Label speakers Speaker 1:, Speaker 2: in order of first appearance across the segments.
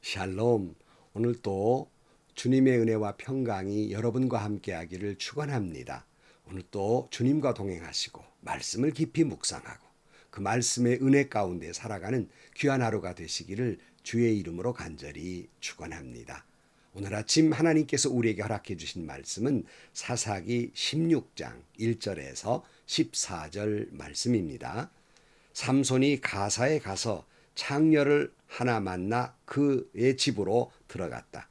Speaker 1: 샬롬. 오늘 또 주님의 은혜와 평강이 여러분과 함께하기를 축원합니다. 오늘 또 주님과 동행하시고 말씀을 깊이 묵상하고 그 말씀의 은혜 가운데 살아가는 귀한 하루가 되시기를 주의 이름으로 간절히 축원합니다. 오늘 아침 하나님께서 우리에게 허락해 주신 말씀은 사사기 16장 1절에서 14절 말씀입니다. 삼손이 가사에 가서 창녀를 하나 만나 그의 집으로 들어갔다.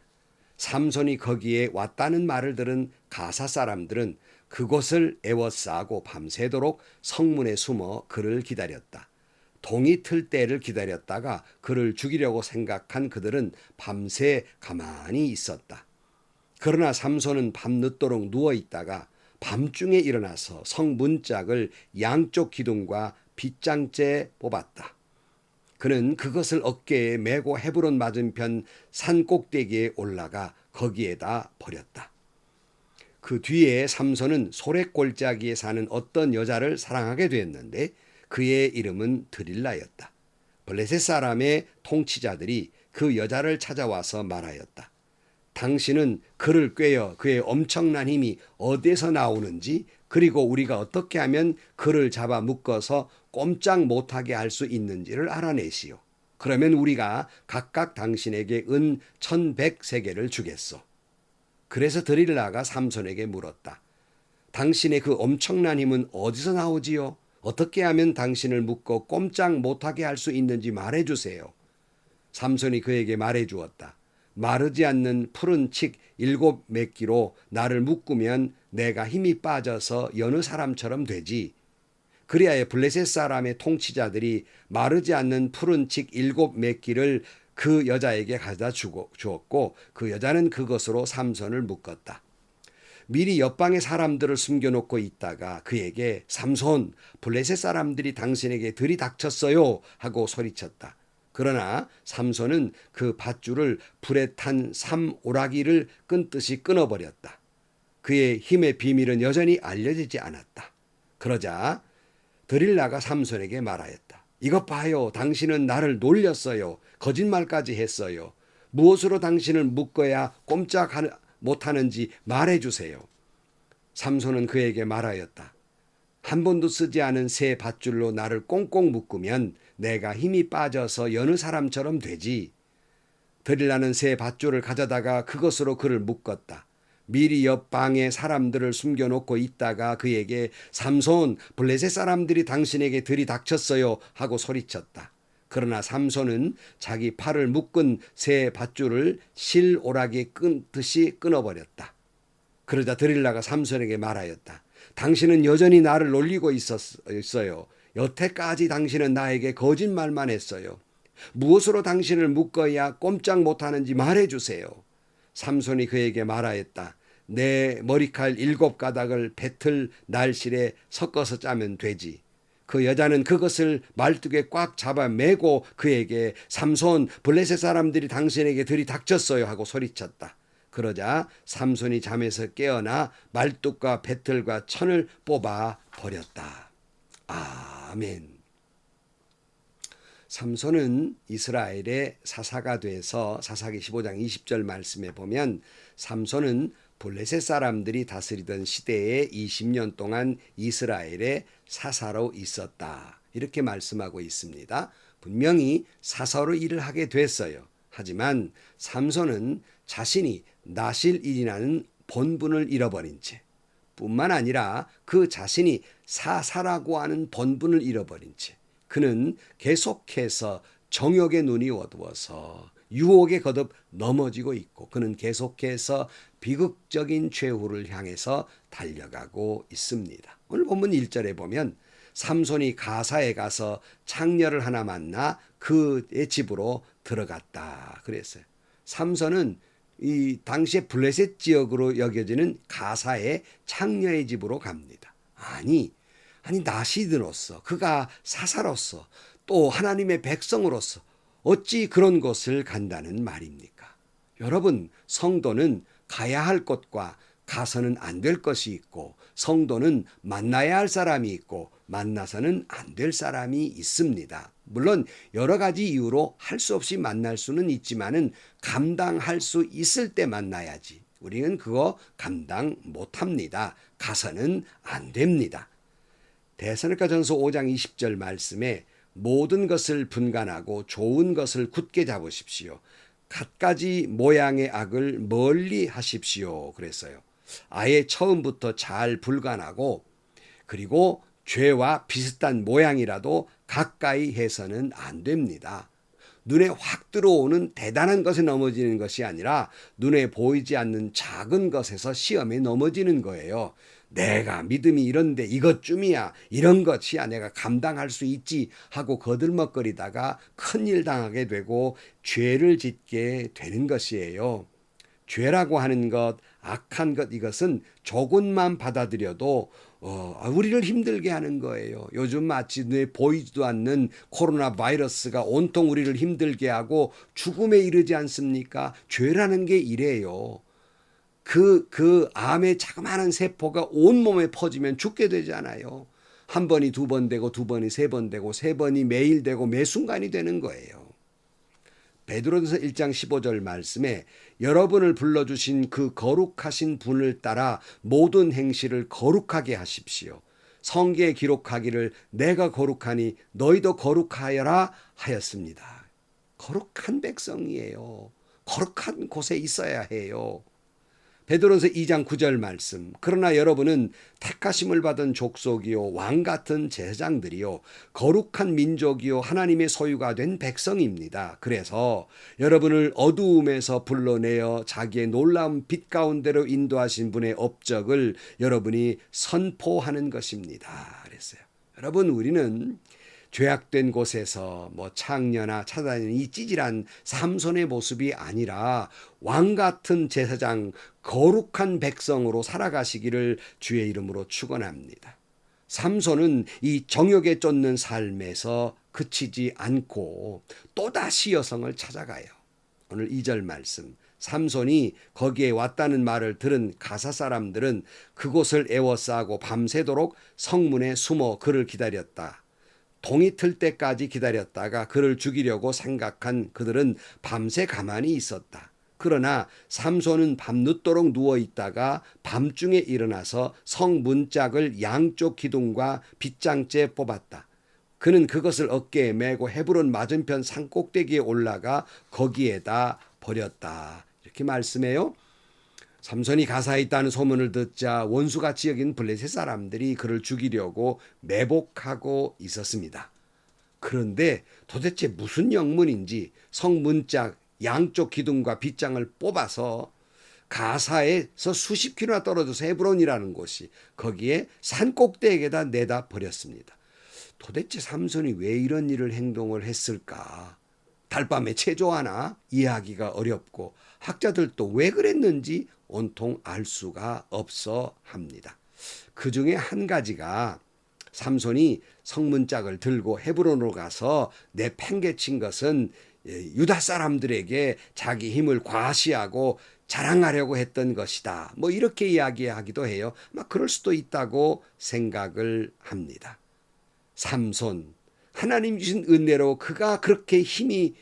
Speaker 1: 삼손이 거기에 왔다는 말을 들은 가사 사람들은 그곳을 에워싸고 밤새도록 성문에 숨어 그를 기다렸다. 동이 틀 때를 기다렸다가 그를 죽이려고 생각한 그들은 밤새 가만히 있었다. 그러나 삼손은 밤늦도록 누워있다가 밤중에 일어나서 성문짝을 양쪽 기둥과 빗장째 뽑았다. 그는 그것을 어깨에 메고 헤브론 맞은편 산 꼭대기에 올라가 거기에다 버렸다. 그 뒤에 삼손은 소랫골짜기에 사는 어떤 여자를 사랑하게 되었는데 그의 이름은 드릴라였다. 블레셋 사람의 통치자들이 그 여자를 찾아와서 말하였다. 당신은 그를 꿰어 그의 엄청난 힘이 어디에서 나오는지, 그리고 우리가 어떻게 하면 그를 잡아 묶어서 꼼짝 못하게 할 수 있는지를 알아내시오. 그러면 우리가 각각 당신에게 은 1100세겔을 주겠소. 그래서 드릴라가 삼손에게 물었다. 당신의 그 엄청난 힘은 어디서 나오지요? 어떻게 하면 당신을 묶어 꼼짝 못하게 할 수 있는지 말해주세요. 삼손이 그에게 말해주었다. 마르지 않는 푸른 칡 7매끼로 나를 묶으면 내가 힘이 빠져서 여느 사람처럼 되지. 그리하여 블레셋 사람의 통치자들이 마르지 않는 푸른 칡 7매끼를 그 여자에게 가져다 주었고 그 여자는 그것으로 삼손을 묶었다. 미리 옆방의 사람들을 숨겨놓고 있다가 그에게 삼손, 블레셋 사람들이 당신에게 들이닥쳤어요 하고 소리쳤다. 그러나 삼손은 그 밧줄을 불에 탄 삼오라기를 끊듯이 끊어버렸다. 그의 힘의 비밀은 여전히 알려지지 않았다. 그러자 드릴라가 삼손에게 말하였다. 이것 봐요. 당신은 나를 놀렸어요. 거짓말까지 했어요. 무엇으로 당신을 묶어야 꼼짝 못하는지 말해주세요. 삼손은 그에게 말하였다. 한 번도 쓰지 않은 새 밧줄로 나를 꽁꽁 묶으면 내가 힘이 빠져서 여느 사람처럼 되지. 드릴라는 새 밧줄을 가져다가 그것으로 그를 묶었다. 미리 옆방에 사람들을 숨겨놓고 있다가 그에게 삼손, 블레셋 사람들이 당신에게 들이닥쳤어요 하고 소리쳤다. 그러나 삼손은 자기 팔을 묶은 새 밧줄을 실오라기에 끊듯이 끊어버렸다. 그러자 드릴라가 삼손에게 말하였다. 당신은 여전히 나를 놀리고 있어요. 여태까지 당신은 나에게 거짓말만 했어요. 무엇으로 당신을 묶어야 꼼짝 못하는지 말해주세요. 삼손이 그에게 말하였다. 내 머리칼 7가닥을 배틀 날실에 섞어서 짜면 되지. 그 여자는 그것을 말뚝에 꽉 잡아 매고 그에게 삼손, 블레셋 사람들이 당신에게 들이닥쳤어요 하고 소리쳤다. 그러자 삼손이 잠에서 깨어나 말뚝과 배틀과 천을 뽑아 버렸다. 아멘. 삼손은 이스라엘의 사사가 돼서 사사기 15장 20절 말씀에 보면 삼손은 블레셋 사람들이 다스리던 시대에 20년 동안 이스라엘의 사사로 있었다. 이렇게 말씀하고 있습니다. 분명히 사사로 일을 하게 됐어요. 하지만 삼손은 자신이 나실일이라는 본분을 잃어버린 채 뿐만 아니라 그 자신이 사사라고 하는 본분을 잃어버린 채 그는 계속해서 정욕의 눈이 어두워서 유혹에 거듭 넘어지고 있고 그는 계속해서 비극적인 최후를 향해서 달려가고 있습니다. 오늘 본문 1절에 보면 삼손이 가사에 가서 창녀를 하나 만나 그의 집으로 들어갔다 그랬어요. 삼손은 이 당시에 블레셋 지역으로 여겨지는 가사의 창녀의 집으로 갑니다. 아니 나시드로서 그가 사사로서 또 하나님의 백성으로서 어찌 그런 곳을 간다는 말입니까? 여러분, 성도는 가야 할 곳과 가서는 안 될 것이 있고 성도는 만나야 할 사람이 있고 만나서는 안 될 사람이 있습니다. 물론 여러 가지 이유로 할 수 없이 만날 수는 있지만은 감당할 수 있을 때 만나야지. 우리는 그거 감당 못합니다. 가서는 안 됩니다. 데살로니가전서 5장 20절 말씀에 모든 것을 분간하고 좋은 것을 굳게 잡으십시오. 갖가지 모양의 악을 멀리 하십시오. 그랬어요. 아예 처음부터 잘 분간하고 그리고 죄와 비슷한 모양이라도 가까이 해서는 안 됩니다. 눈에 확 들어오는 대단한 것에 넘어지는 것이 아니라 눈에 보이지 않는 작은 것에서 시험에 넘어지는 거예요. 내가 믿음이 이런데 이것쯤이야, 이런 것이야 내가 감당할 수 있지 하고 거들먹거리다가 큰일 당하게 되고 죄를 짓게 되는 것이에요. 죄라고 하는 것, 악한 것, 이것은 조금만 받아들여도 우리를 힘들게 하는 거예요. 요즘 마치 눈에 보이지도 않는 코로나 바이러스가 온통 우리를 힘들게 하고 죽음에 이르지 않습니까? 죄라는 게 이래요. 그 암의 자그마한 세포가 온몸에 퍼지면 죽게 되잖아요. 한 번이 두 번 되고 두 번이 세 번 되고 세 번이 매일 되고 매 순간이 되는 거예요. 베드로전서 1장 15절 말씀에 여러분을 불러주신 그 거룩하신 분을 따라 모든 행실을 거룩하게 하십시오. 성경에 기록하기를 내가 거룩하니 너희도 거룩하여라 하였습니다. 거룩한 백성이에요. 거룩한 곳에 있어야 해요. 베드로전서 2장 9절 말씀. 그러나 여러분은 택하심을 받은 족속이요 왕 같은 제사장들이요 거룩한 민족이요 하나님의 소유가 된 백성입니다. 그래서 여러분을 어두움에서 불러내어 자기의 놀라운 빛 가운데로 인도하신 분의 업적을 여러분이 선포하는 것입니다. 그랬어요. 여러분, 우리는 죄악된 곳에서 창녀나 찾아다니는 이 찌질한 삼손의 모습이 아니라 왕 같은 제사장, 거룩한 백성으로 살아가시기를 주의 이름으로 축원합니다. 삼손은 이 정욕에 쫓는 삶에서 그치지 않고 또다시 여성을 찾아가요. 오늘 2절 말씀. 삼손이 거기에 왔다는 말을 들은 가사 사람들은 그곳을 에워싸고 밤새도록 성문에 숨어 그를 기다렸다. 동이 틀 때까지 기다렸다가 그를 죽이려고 생각한 그들은 밤새 가만히 있었다. 그러나 삼손은 밤늦도록 누워있다가 밤중에 일어나서 성 문짝을 양쪽 기둥과 빗장째 뽑았다. 그는 그것을 어깨에 메고 헤브론 맞은편 산꼭대기에 올라가 거기에다 버렸다. 이렇게 말씀해요. 삼손이 가사에 있다는 소문을 듣자 원수같이 여긴 블레셋 사람들이 그를 죽이려고 매복하고 있었습니다. 그런데 도대체 무슨 영문인지 성문짝 양쪽 기둥과 빗장을 뽑아서 가사에서 수십 킬로나 떨어져서 헤브론이라는 곳이 거기에 산꼭대기에다 내다 버렸습니다. 도대체 삼손이 왜 이런 일을 행동을 했을까? 달밤에 체조하나 이해하기가 어렵고 학자들도 왜 그랬는지 온통 알 수가 없어 합니다. 그 중에 한 가지가 삼손이 성문짝을 들고 헤브론으로 가서 내팽개친 것은 유다 사람들에게 자기 힘을 과시하고 자랑하려고 했던 것이다. 이렇게 이야기하기도 해요. 그럴 수도 있다고 생각을 합니다. 삼손, 하나님 주신 은혜로 그가 그렇게 힘이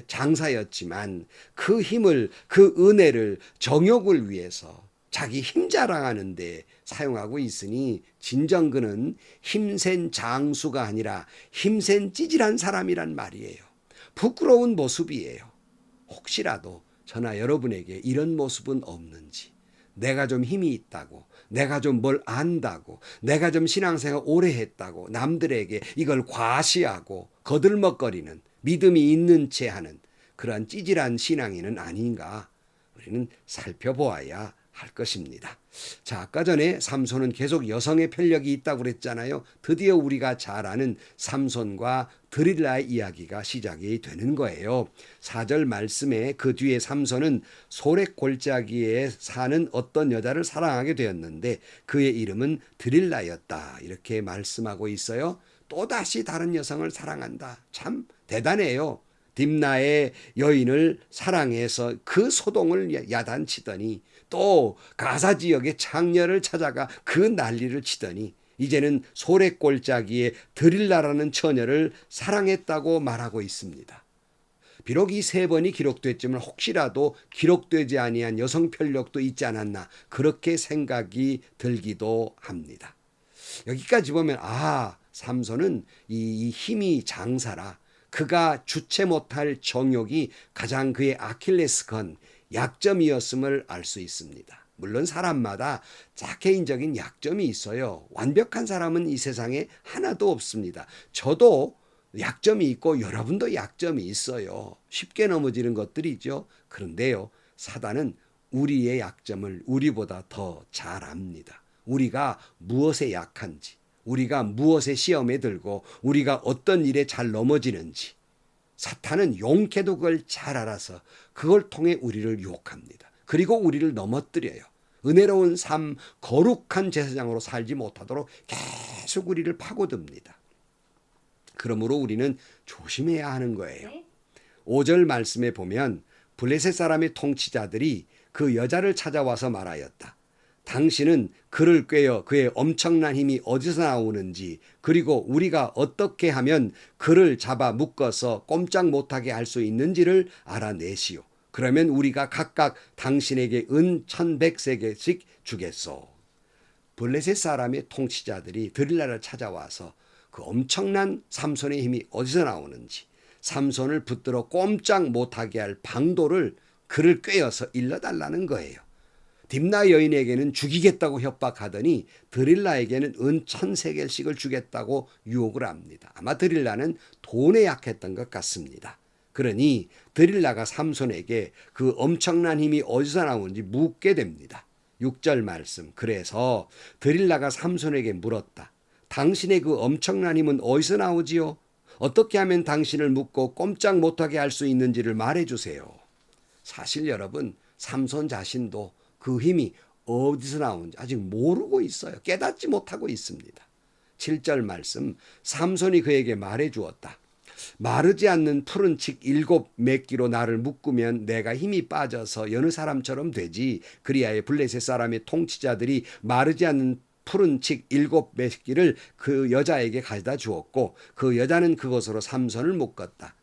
Speaker 1: 장사였지만 그 힘을, 그 은혜를 정욕을 위해서 자기 힘 자랑하는 데 사용하고 있으니 진정 그는 힘센 장수가 아니라 힘센 찌질한 사람이란 말이에요. 부끄러운 모습이에요. 혹시라도 저나 여러분에게 이런 모습은 없는지, 내가 좀 힘이 있다고, 내가 좀 뭘 안다고, 내가 좀 신앙생활 오래 했다고 남들에게 이걸 과시하고 거들먹거리는, 믿음이 있는 채 하는 그러한 찌질한 신앙인은 아닌가 우리는 살펴보아야 할 것입니다. 자, 아까 전에 삼손은 계속 여성의 편력이 있다고 그랬잖아요. 드디어 우리가 잘 아는 삼손과 드릴라의 이야기가 시작이 되는 거예요. 4절 말씀에 그 뒤에 삼손은 소렉 골짜기에 사는 어떤 여자를 사랑하게 되었는데 그의 이름은 드릴라였다. 이렇게 말씀하고 있어요. 또다시 다른 여성을 사랑한다. 참 대단해요. 딥나의 여인을 사랑해서 그 소동을 야단치더니 또 가사 지역의 창녀를 찾아가 그 난리를 치더니 이제는 소래골짜기에 드릴라라는 처녀를 사랑했다고 말하고 있습니다. 비록 이 세 번이 기록됐지만 혹시라도 기록되지 아니한 여성 편력도 있지 않았나 그렇게 생각이 들기도 합니다. 여기까지 보면 삼손은 이 힘이 장사라 그가 주체 못할 정욕이 가장 그의 아킬레스건 약점이었음을 알 수 있습니다. 물론 사람마다 개인적인 약점이 있어요. 완벽한 사람은 이 세상에 하나도 없습니다. 저도 약점이 있고 여러분도 약점이 있어요. 쉽게 넘어지는 것들이죠. 그런데요, 사단은 우리의 약점을 우리보다 더 잘 압니다. 우리가 무엇에 약한지, 우리가 무엇에 시험에 들고 우리가 어떤 일에 잘 넘어지는지 사탄은 용케도 그걸 잘 알아서 그걸 통해 우리를 유혹합니다. 그리고 우리를 넘어뜨려요. 은혜로운 삶, 거룩한 제사장으로 살지 못하도록 계속 우리를 파고듭니다. 그러므로 우리는 조심해야 하는 거예요. 5절 말씀에 보면 블레셋 사람의 통치자들이 그 여자를 찾아와서 말하였다. 당신은 그를 꿰어 그의 엄청난 힘이 어디서 나오는지 그리고 우리가 어떻게 하면 그를 잡아 묶어서 꼼짝 못하게 할 수 있는지를 알아내시오. 그러면 우리가 각각 당신에게 은 1100세겔씩 주겠소. 블레셋 사람의 통치자들이 드릴라를 찾아와서 그 엄청난 삼손의 힘이 어디서 나오는지 삼손을 붙들어 꼼짝 못하게 할 방도를 그를 꿰어서 일러달라는 거예요. 딥나 여인에게는 죽이겠다고 협박하더니 드릴라에게는 은 1000세겔씩을 주겠다고 유혹을 합니다. 아마 드릴라는 돈에 약했던 것 같습니다. 그러니 드릴라가 삼손에게 그 엄청난 힘이 어디서 나오는지 묻게 됩니다. 6절 말씀. 그래서 드릴라가 삼손에게 물었다. 당신의 그 엄청난 힘은 어디서 나오지요? 어떻게 하면 당신을 묶고 꼼짝 못하게 할 수 있는지를 말해주세요. 사실 여러분, 삼손 자신도 그 힘이 어디서 나오는지 아직 모르고 있어요. 깨닫지 못하고 있습니다. 7절 말씀. 삼손이 그에게 말해 주었다. 마르지 않는 푸른 칡 7매끼로 나를 묶으면 내가 힘이 빠져서 여느 사람처럼 되지. 그리하여 블레셋 사람의 통치자들이 마르지 않는 푸른 칡 7매끼를 그 여자에게 가져다 주었고 그 여자는 그것으로 삼손을 묶었다.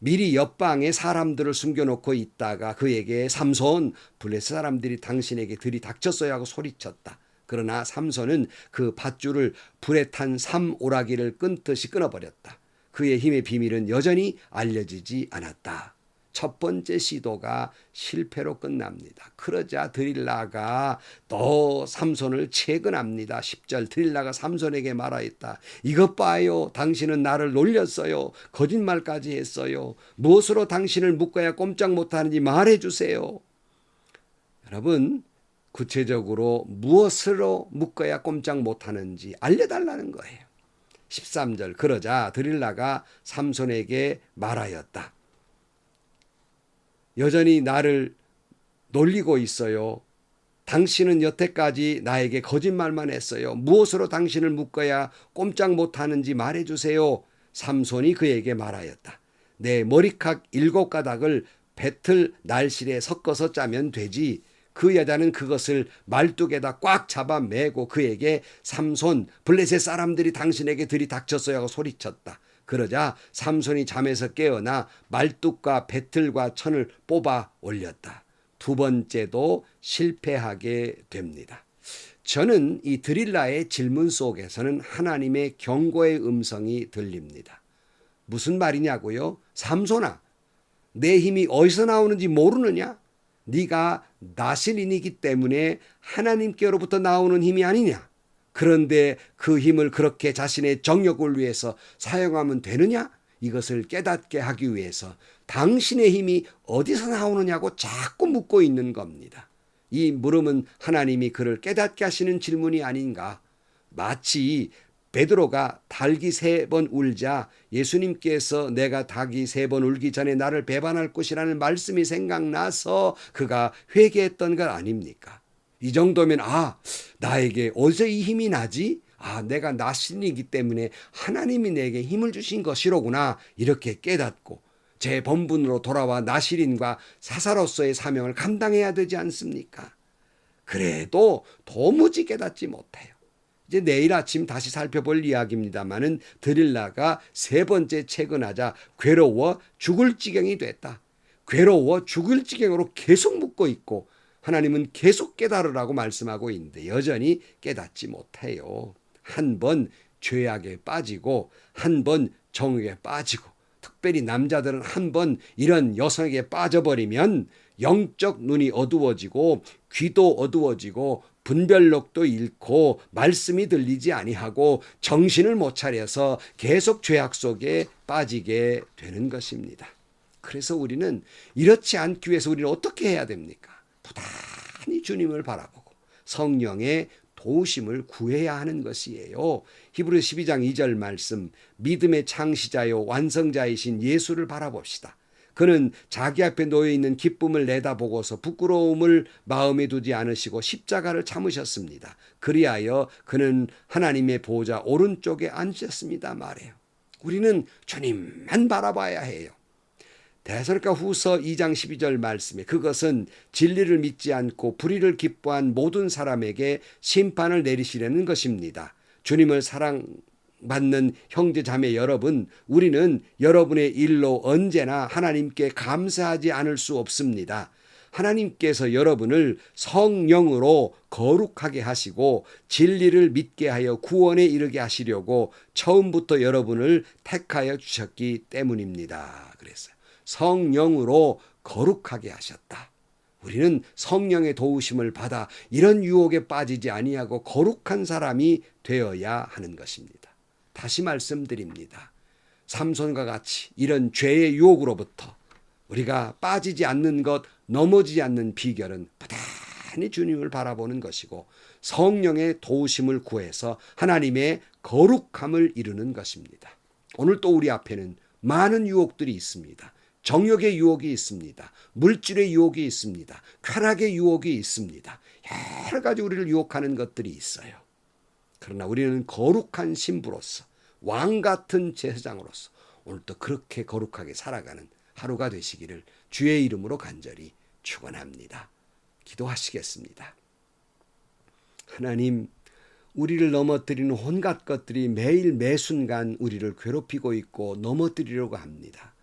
Speaker 1: 미리 옆방에 사람들을 숨겨놓고 있다가 그에게 삼손, 블레셋 사람들이 당신에게 들이닥쳤어야 하고 소리쳤다. 그러나 삼손은 그 밧줄을 불에 탄 삼오라기를 끊듯이 끊어버렸다. 그의 힘의 비밀은 여전히 알려지지 않았다. 첫 번째 시도가 실패로 끝납니다. 그러자 드릴라가 또 삼손을 채근합니다. 10절. 드릴라가 삼손에게 말하였다. 이것 봐요. 당신은 나를 놀렸어요. 거짓말까지 했어요. 무엇으로 당신을 묶어야 꼼짝 못하는지 말해주세요. 여러분, 구체적으로 무엇으로 묶어야 꼼짝 못하는지 알려달라는 거예요. 13절. 그러자 드릴라가 삼손에게 말하였다. 여전히 나를 놀리고 있어요. 당신은 여태까지 나에게 거짓말만 했어요. 무엇으로 당신을 묶어야 꼼짝 못하는지 말해주세요. 삼손이 그에게 말하였다. 내 머리칼 7가닥을 배틀 날실에 섞어서 짜면 되지. 그 여자는 그것을 말뚝에다 꽉 잡아 매고 그에게 삼손, 블레셋 사람들이 당신에게 들이닥쳤어요 하고 소리쳤다. 그러자 삼손이 잠에서 깨어나 말뚝과 배틀과 천을 뽑아 올렸다. 두 번째도 실패하게 됩니다. 저는 이 드릴라의 질문 속에서는 하나님의 경고의 음성이 들립니다. 무슨 말이냐고요? 삼손아, 내 힘이 어디서 나오는지 모르느냐? 네가 나실인이기 때문에 하나님께로부터 나오는 힘이 아니냐? 그런데 그 힘을 그렇게 자신의 정욕을 위해서 사용하면 되느냐? 이것을 깨닫게 하기 위해서 당신의 힘이 어디서 나오느냐고 자꾸 묻고 있는 겁니다. 이 물음은 하나님이 그를 깨닫게 하시는 질문이 아닌가. 마치 베드로가 닭이 3번 울자 예수님께서 내가 닭이 3번 울기 전에 나를 배반할 것이라는 말씀이 생각나서 그가 회개했던 것 아닙니까? 이 정도면 나에게 어디서 이 힘이 나지? 내가 나신이기 때문에 하나님이 내게 힘을 주신 것이로구나 이렇게 깨닫고 재본분으로 돌아와 나실인과 사사로서의 사명을 감당해야 되지 않습니까? 그래도 도무지 깨닫지 못해요. 이제 내일 아침 다시 살펴볼 이야기입니다마는 드릴라가 세 번째 채근하자 괴로워 죽을 지경이 됐다. 괴로워 죽을 지경으로 계속 묻고 있고 하나님은 계속 깨달으라고 말씀하고 있는데 여전히 깨닫지 못해요. 한 번 죄악에 빠지고 한 번 정욕에 빠지고 특별히 남자들은 한 번 이런 여성에게 빠져버리면 영적 눈이 어두워지고 귀도 어두워지고 분별력도 잃고 말씀이 들리지 아니하고 정신을 못 차려서 계속 죄악 속에 빠지게 되는 것입니다. 그래서 우리는 이렇지 않기 위해서 우리는 어떻게 해야 됩니까? 부단히 주님을 바라보고 성령의 도우심을 구해야 하는 것이에요. 히브리서 12장 2절 말씀, 믿음의 창시자요 완성자이신 예수를 바라봅시다. 그는 자기 앞에 놓여 있는 기쁨을 내다보고서 부끄러움을 마음에 두지 않으시고 십자가를 참으셨습니다. 그리하여 그는 하나님의 보좌 오른쪽에 앉으셨습니다 말해요. 우리는 주님만 바라봐야 해요. 데살로니가 후서 2장 12절 말씀에 그것은 진리를 믿지 않고 불의를 기뻐한 모든 사람에게 심판을 내리시려는 것입니다. 주님을 사랑받는 형제 자매 여러분, 우리는 여러분의 일로 언제나 하나님께 감사하지 않을 수 없습니다. 하나님께서 여러분을 성령으로 거룩하게 하시고 진리를 믿게 하여 구원에 이르게 하시려고 처음부터 여러분을 택하여 주셨기 때문입니다. 그랬어요. 성령으로 거룩하게 하셨다. 우리는 성령의 도우심을 받아 이런 유혹에 빠지지 아니하고 거룩한 사람이 되어야 하는 것입니다. 다시 말씀드립니다. 삼손과 같이 이런 죄의 유혹으로부터 우리가 빠지지 않는 것, 넘어지지 않는 비결은 부단히 주님을 바라보는 것이고 성령의 도우심을 구해서 하나님의 거룩함을 이루는 것입니다. 오늘 또 우리 앞에는 많은 유혹들이 있습니다. 정욕의 유혹이 있습니다. 물질의 유혹이 있습니다. 쾌락의 유혹이 있습니다. 여러 가지 우리를 유혹하는 것들이 있어요. 그러나 우리는 거룩한 신부로서 왕 같은 제사장으로서 오늘도 그렇게 거룩하게 살아가는 하루가 되시기를 주의 이름으로 간절히 축원합니다. 기도하시겠습니다. 하나님, 우리를 넘어뜨리는 온갖 것들이 매일 매순간 우리를 괴롭히고 있고 넘어뜨리려고 합니다.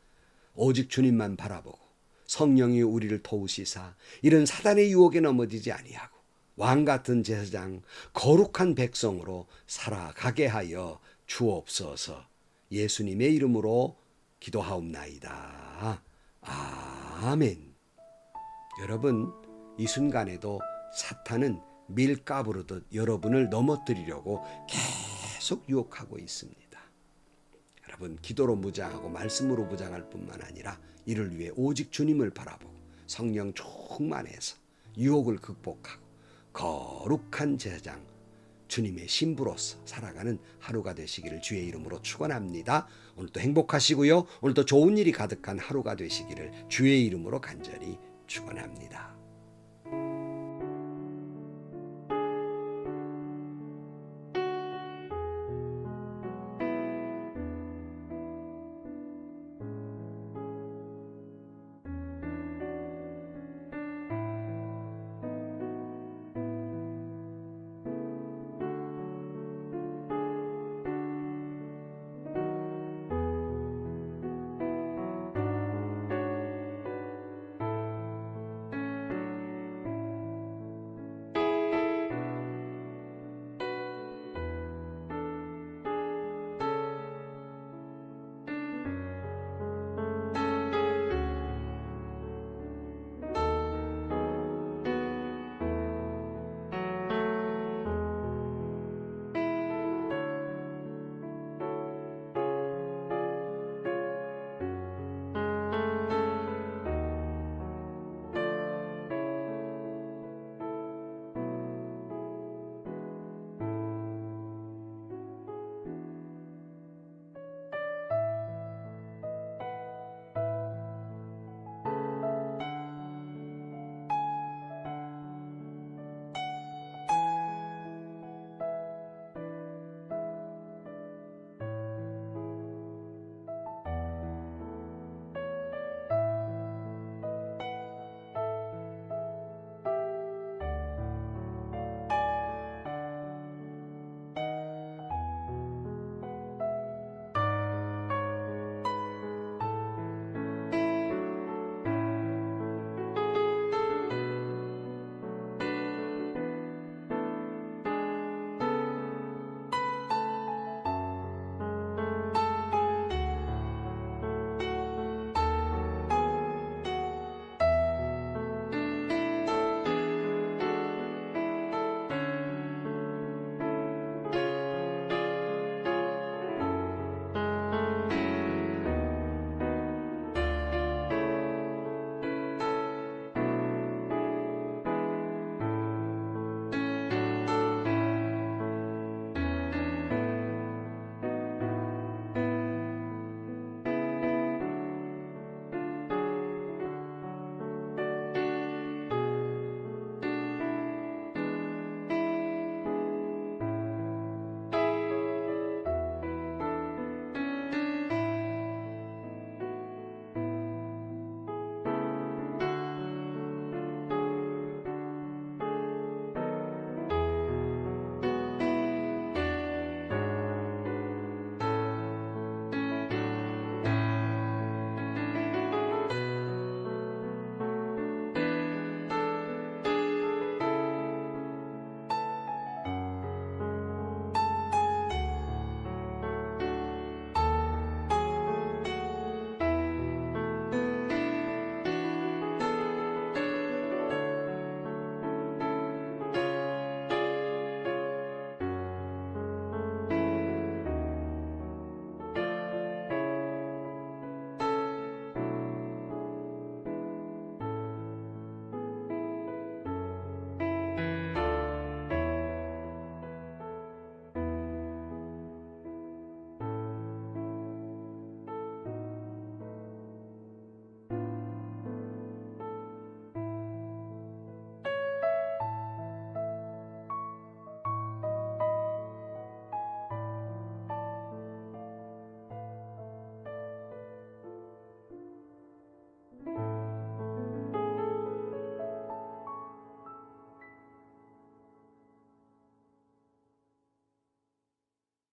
Speaker 1: 오직 주님만 바라보고 성령이 우리를 도우시사 이런 사단의 유혹에 넘어지지 아니하고 왕 같은 제사장 거룩한 백성으로 살아가게 하여 주옵소서. 예수님의 이름으로 기도하옵나이다. 아멘. 여러분, 이 순간에도 사탄은 밀가부르듯 여러분을 넘어뜨리려고 계속 유혹하고 있습니다. 여러분, 기도로 무장하고 말씀으로 무장할 뿐만 아니라 이를 위해 오직 주님을 바라보고 성령 충만해서 유혹을 극복하고 거룩한 제사장 주님의 신부로서 살아가는 하루가 되시기를 주의 이름으로 축원합니다. 오늘도 행복하시고요. 오늘도 좋은 일이 가득한 하루가 되시기를 주의 이름으로 간절히 축원합니다.